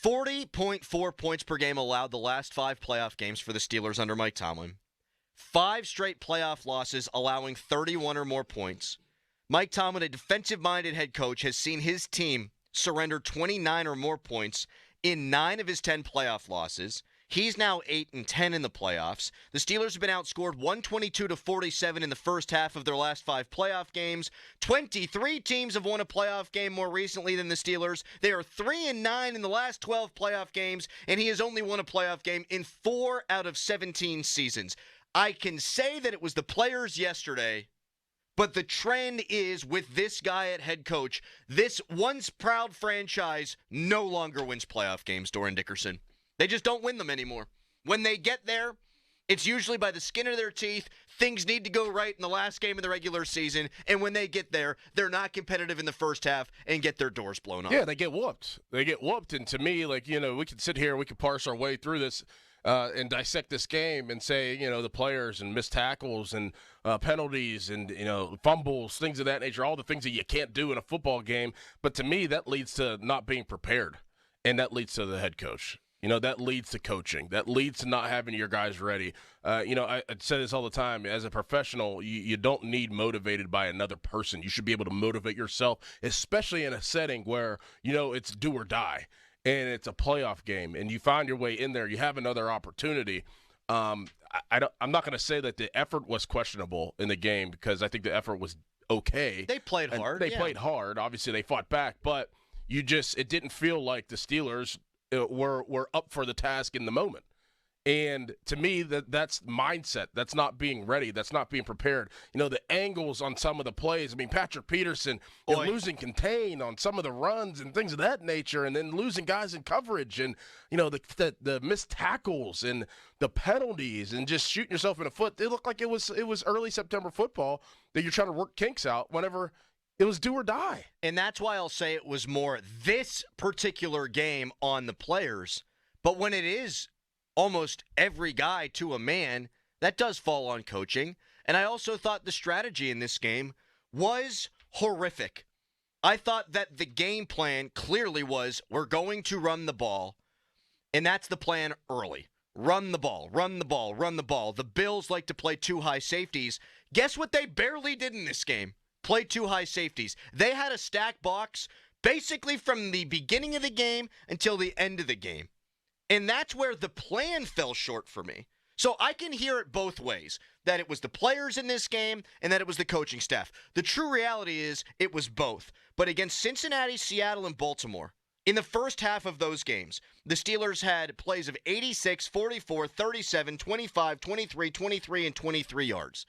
40.4 points per game allowed the last 5 playoff games for the Steelers under Mike Tomlin. 5 straight playoff losses allowing 31 or more points. Mike Tomlin, a defensive-minded head coach, has seen his team surrender 29 or more points in 9 of his 10 playoff losses. He's now 8-10 in the playoffs. The Steelers have been outscored 122-47 in the first half of their last 5 playoff games. 23 teams have won a playoff game more recently than the Steelers. They are 3-9 in the last 12 playoff games, and he has only won a playoff game in 4 out of 17 seasons. I can say that it was the players yesterday, but the trend is with this guy at head coach, this once proud franchise no longer wins playoff games, Dorin Dickerson. They just don't win them anymore. When they get there, it's usually by the skin of their teeth. Things need to go right in the last game of the regular season. And when they get there, they're not competitive in the first half and get their doors blown off. Yeah, they get whooped. And to me, we could sit here, we could parse our way through this and dissect this game and say, the players and missed tackles and penalties and, fumbles, things of that nature, all the things that you can't do in a football game. But to me, that leads to not being prepared, and that leads to the head coach. That leads to coaching. That leads to not having your guys ready. I say this all the time. As a professional, you don't need motivated by another person. You should be able to motivate yourself, especially in a setting where, it's do or die, and it's a playoff game, and you find your way in there. You have another opportunity. I'm not going to say that the effort was questionable in the game, because I think the effort was okay. They played hard. They played hard. Obviously, they fought back, but it didn't feel like the Steelers were up for the task in the moment. And to me, that's mindset. That's not being ready. That's not being prepared. The angles on some of the plays. I mean, Patrick Peterson losing contain on some of the runs and things of that nature, and then losing guys in coverage, and the missed tackles and the penalties and just shooting yourself in the foot. It looked like it was early September football that you're trying to work kinks out whenever it was do or die. And that's why I'll say it was more this particular game on the players. But when it is almost every guy to a man, that does fall on coaching. And I also thought the strategy in this game was horrific. I thought that the game plan clearly was, we're going to run the ball, and that's the plan early. Run the ball, run the ball, run the ball. The Bills like to play 2 high safeties. Guess what they barely did in this game? Play 2 high safeties. They had a stack box basically from the beginning of the game until the end of the game. And that's where the plan fell short for me. So I can hear it both ways, that it was the players in this game and that it was the coaching staff. The true reality is it was both. But against Cincinnati, Seattle, and Baltimore, in the first half of those games, the Steelers had plays of 86, 44, 37, 25, 23, 23, and 23 yards.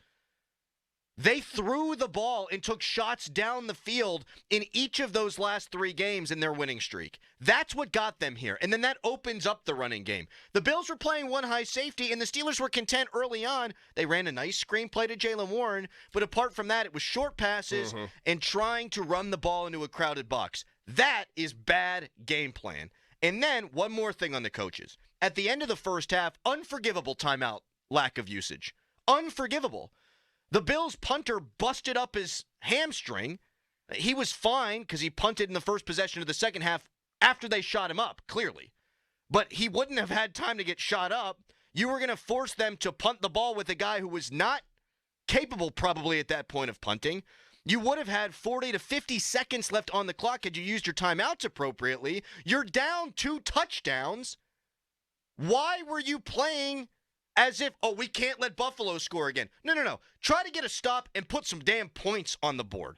They threw the ball and took shots down the field in each of those last 3 games in their winning streak. That's what got them here. And then that opens up the running game. The Bills were playing 1 high safety, and the Steelers were content early on. They ran a nice screen play to Jaylen Warren, but apart from that, it was short passes and trying to run the ball into a crowded box. That is bad game plan. And then one more thing on the coaches. At the end of the first half, unforgivable timeout lack of usage. Unforgivable. The Bills punter busted up his hamstring. He was fine because he punted in the first possession of the second half after they shot him up, clearly. But he wouldn't have had time to get shot up. You were going to force them to punt the ball with a guy who was not capable probably at that point of punting. You would have had 40 to 50 seconds left on the clock had you used your timeouts appropriately. You're down 2 touchdowns. Why were you playing as if, we can't let Buffalo score again? No. Try to get a stop and put some damn points on the board.